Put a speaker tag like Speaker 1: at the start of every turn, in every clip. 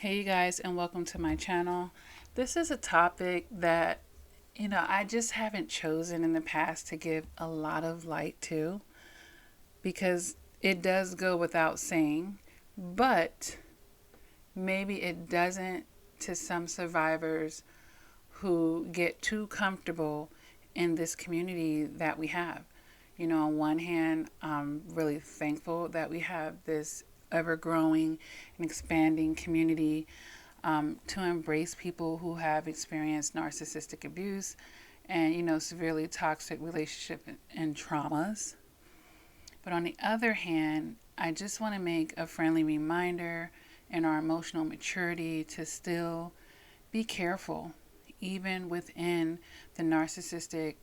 Speaker 1: Hey you guys, and welcome to my channel. This is a topic that I just haven't chosen in the past to give a lot of light to, because it does go without saying, but maybe it doesn't to some survivors who get too comfortable in this community that we have. On one hand, I'm really thankful that we have this ever growing and expanding community to embrace people who have experienced narcissistic abuse and, severely toxic relationship and traumas. But on the other hand, I just want to make a friendly reminder in our emotional maturity to still be careful, even within the narcissistic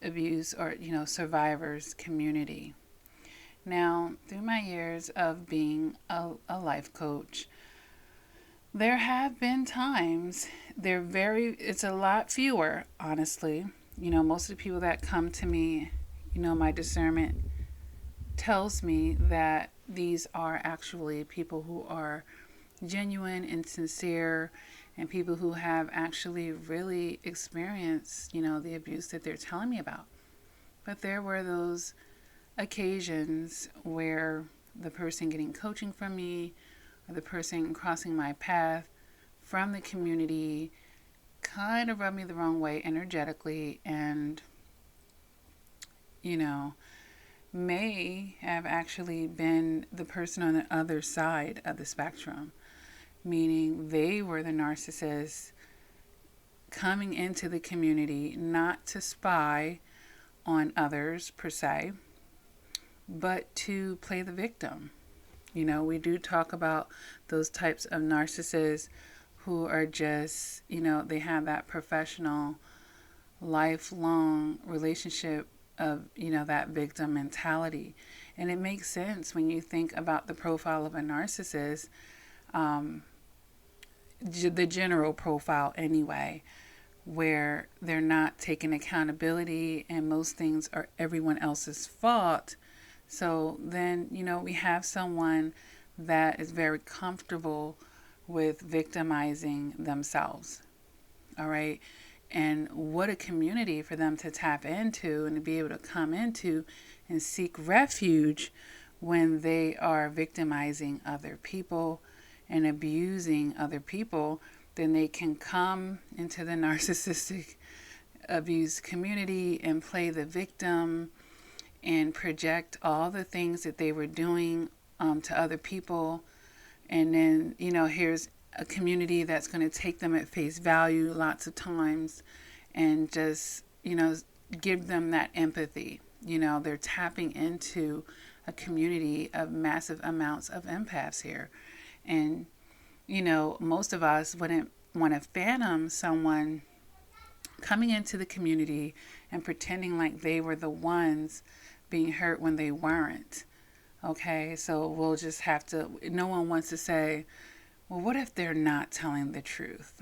Speaker 1: abuse or, survivors community. Now, through my years of being a life coach, there have been times, it's a lot fewer, honestly. Most of the people that come to me, my discernment tells me that these are actually people who are genuine and sincere, and people who have actually really experienced, the abuse that they're telling me about. But there were those occasions where the person getting coaching from me or the person crossing my path from the community kind of rubbed me the wrong way energetically, and you know may have actually been the person on the other side of the spectrum, meaning they were the narcissist coming into the community not to spy on others per se, but to play the victim. We do talk about those types of narcissists who are just, they have that professional, lifelong relationship of, that victim mentality. And it makes sense when you think about the profile of a narcissist, the general profile anyway, where they're not taking accountability and most things are everyone else's fault. So then, we have someone that is very comfortable with victimizing themselves. All right. And what a community for them to tap into and to be able to come into and seek refuge when they are victimizing other people and abusing other people. Then they can come into the narcissistic abuse community and play the victim and project all the things that they were doing to other people. And then, here's a community that's going to take them at face value lots of times and just, give them that empathy. They're tapping into a community of massive amounts of empaths here. And, most of us wouldn't want to fathom someone coming into the community and pretending like they were the ones being hurt when they weren't. Okay, so we'll just have to, no one wants to say, well, what if they're not telling the truth?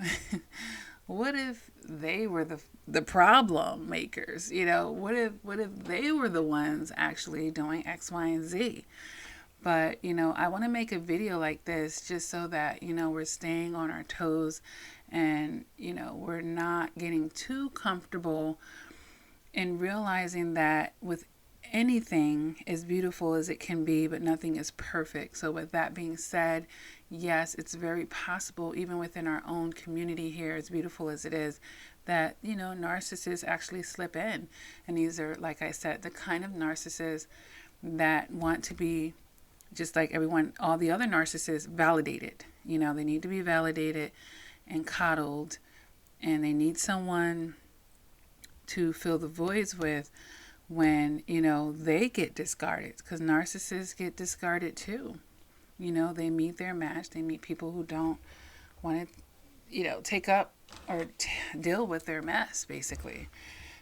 Speaker 1: What if they were the problem makers? What if they were the ones actually doing X, Y, and Z? But, I want to make a video like this just so that, we're staying on our toes and, we're not getting too comfortable in realizing that with anything, as beautiful as it can be, but nothing is perfect. So with that being said, yes, it's very possible, even within our own community here, as beautiful as it is, that, narcissists actually slip in. And these are, like I said, the kind of narcissists that want to be, just like everyone, all the other narcissists, validated. They need to be validated and coddled, and they need someone to fill the voids with when, they get discarded, because narcissists get discarded too. They meet their match. They meet people who don't want to, take up or deal with their mess, basically.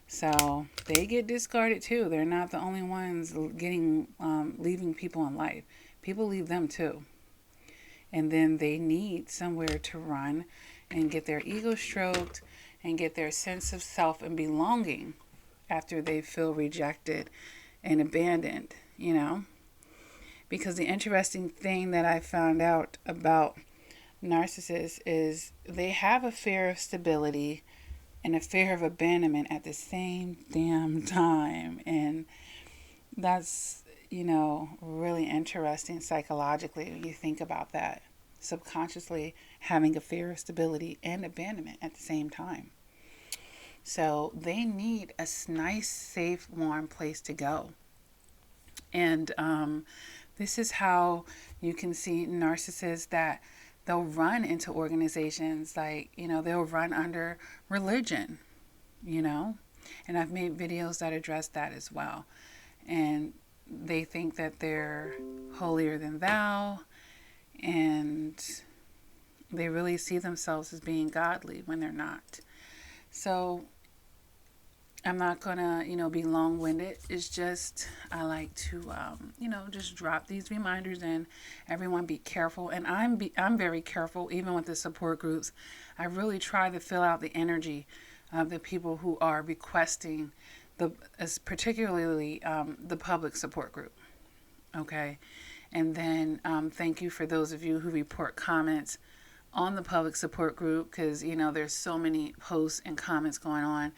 Speaker 1: So they get discarded too. They're not the only ones getting leaving people in life. People leave them too. And then they need somewhere to run and get their ego stroked and get their sense of self and belonging after they feel rejected and abandoned, Because the interesting thing that I found out about narcissists is they have a fear of stability and a fear of abandonment at the same damn time. And that's, really interesting psychologically when you think about that. Subconsciously having a fear of stability and abandonment at the same time. So they need a nice, safe, warm place to go. And this is how you can see narcissists that they'll run into organizations like, they'll run under religion, and I've made videos that address that as well. And they think that they're holier than thou, and they really see themselves as being godly when they're not. So I'm not gonna, be long-winded. It's just I like to, just drop these reminders in. Everyone, be careful, and I'm very careful even with the support groups. I really try to fill out the energy of the people who are requesting particularly the public support group. Okay, and then thank you for those of you who report comments on the public support group, because there's so many posts and comments going on.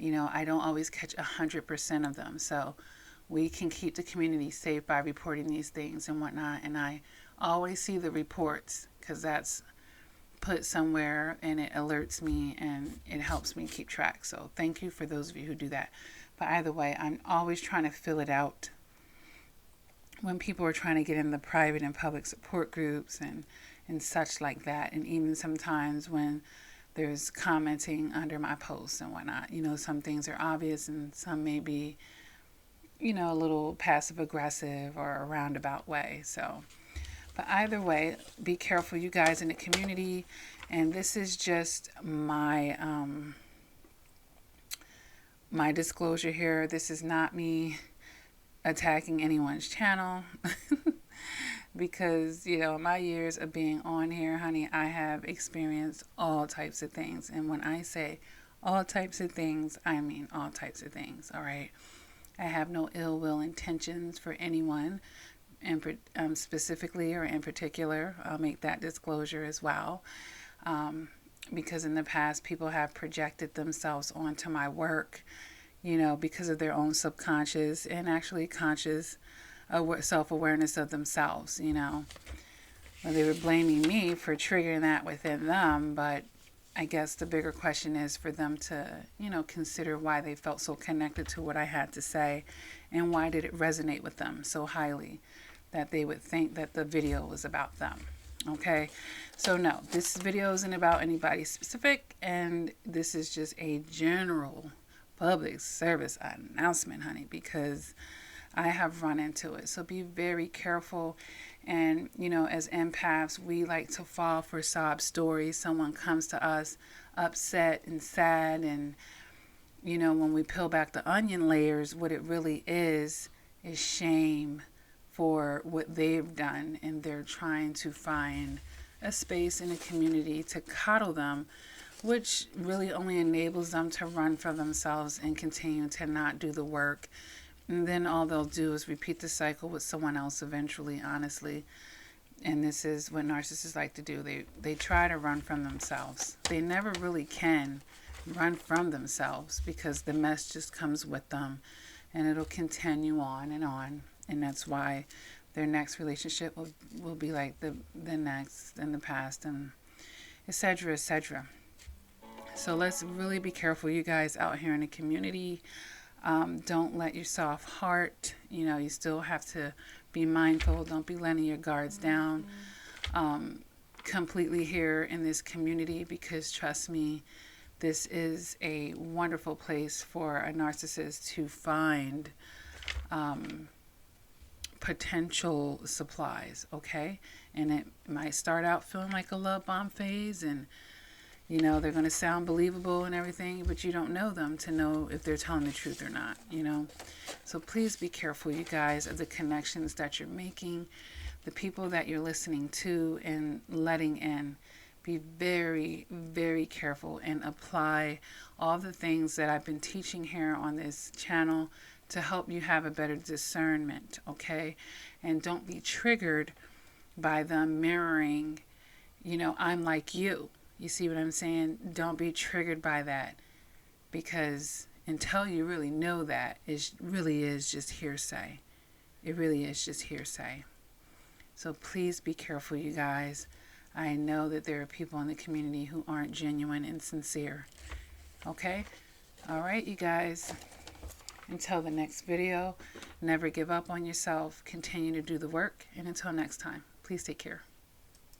Speaker 1: I don't always catch 100% of them. So we can keep the community safe by reporting these things and whatnot. And I always see the reports because that's put somewhere and it alerts me and it helps me keep track. So thank you for those of you who do that. But either way, I'm always trying to fill it out when people are trying to get in the private and public support groups and such like that. And even sometimes when there's commenting under my posts and whatnot. Some things are obvious and some may be, a little passive aggressive or a roundabout way. So, but either way, be careful, you guys in the community. And this is just my my disclosure here. This is not me attacking anyone's channel. Because, in my years of being on here, honey, I have experienced all types of things. And when I say all types of things, I mean all types of things, all right? I have no ill will intentions for anyone, and specifically or in particular. I'll make that disclosure as well. Because in the past, people have projected themselves onto my work, because of their own subconscious and actually conscious self-awareness of themselves, Well, they were blaming me for triggering that within them, but I guess the bigger question is for them to, consider why they felt so connected to what I had to say and why did it resonate with them so highly that they would think that the video was about them. Okay, so no, this video isn't about anybody specific, and this is just a general public service announcement, honey, because I have run into it. So be very careful. And, as empaths, we like to fall for sob stories. Someone comes to us upset and sad. And, when we peel back the onion layers, what it really is shame for what they've done. And they're trying to find a space in a community to coddle them, which really only enables them to run for themselves and continue to not do the work. And then all they'll do is repeat the cycle with someone else eventually, honestly. And this is what narcissists like to do. They try to run from themselves. They never really can run from themselves because the mess just comes with them. And it'll continue on. And that's why their next relationship will be like the next and the past, and et cetera, et cetera. So let's really be careful, you guys out here in the community. Don't let your soft heart, you still have to be mindful. Don't be letting your guards down completely here in this community, because trust me, this is a wonderful place for a narcissist to find potential supplies, okay? And it might start out feeling like a love bomb phase, and they're going to sound believable and everything, but you don't know them to know if they're telling the truth or not, So please be careful, you guys, of the connections that you're making, the people that you're listening to and letting in. Be very, very careful and apply all the things that I've been teaching here on this channel to help you have a better discernment, okay? And don't be triggered by them mirroring, I'm like you. You see what I'm saying? Don't be triggered by that, because until you really know that, it really is just hearsay. It really is just hearsay. So please be careful, you guys. I know that there are people in the community who aren't genuine and sincere. Okay? All right, you guys. Until the next video, never give up on yourself. Continue to do the work. And until next time, please take care.